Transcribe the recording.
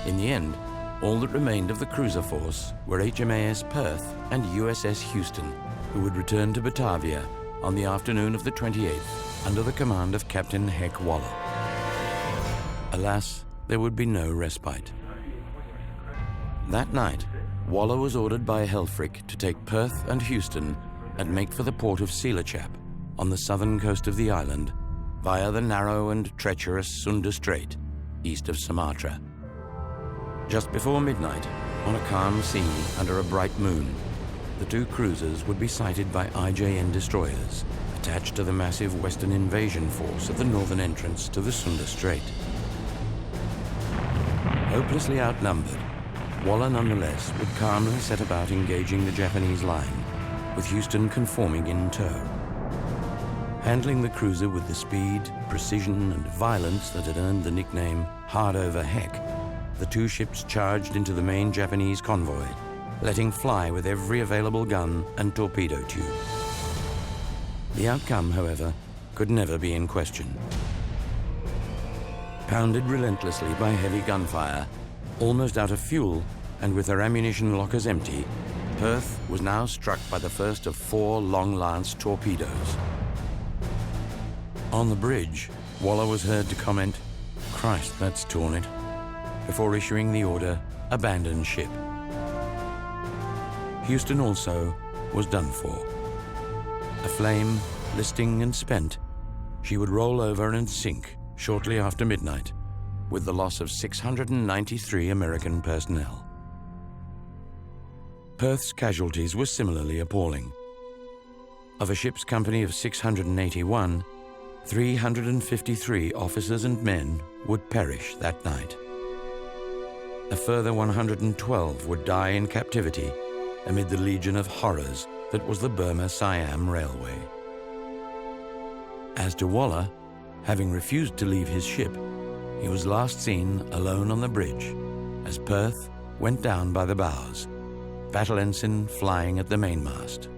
In the end, all that remained of the cruiser force were HMAS Perth and USS Houston, who would return to Batavia on the afternoon of the 28th under the command of Captain Heck Waller. Alas, there would be no respite. That night, Waller was ordered by Helfrich to take Perth and Houston and make for the port of Tjilatjap on the southern coast of the island via the narrow and treacherous Sunda Strait east of Sumatra. Just before midnight, on a calm sea under a bright moon, the two cruisers would be sighted by IJN destroyers attached to the massive Western invasion force of the northern entrance to the Sunda Strait. Hopelessly outnumbered, Waller nonetheless would calmly set about engaging the Japanese line, with Houston conforming in tow. Handling the cruiser with the speed, precision, and violence that had earned the nickname Hard Over Heck, the two ships charged into the main Japanese convoy, letting fly with every available gun and torpedo tube. The outcome, however, could never be in question. Pounded relentlessly by heavy gunfire, almost out of fuel, and with her ammunition lockers empty, Perth was now struck by the first of 4 long-lance torpedoes. On the bridge, Waller was heard to comment, "Christ, that's torn it," before issuing the order, "Abandon ship." Houston also was done for. Aflame, listing and spent, she would roll over and sink shortly after midnight, with the loss of 693 American personnel. Perth's casualties were similarly appalling. Of a ship's company of 681, 353 officers and men would perish that night. A further 112 would die in captivity amid the legion of horrors that was the Burma-Siam Railway. As to Waller, having refused to leave his ship, he was last seen alone on the bridge as Perth went down by the bows, battle ensign flying at the mainmast.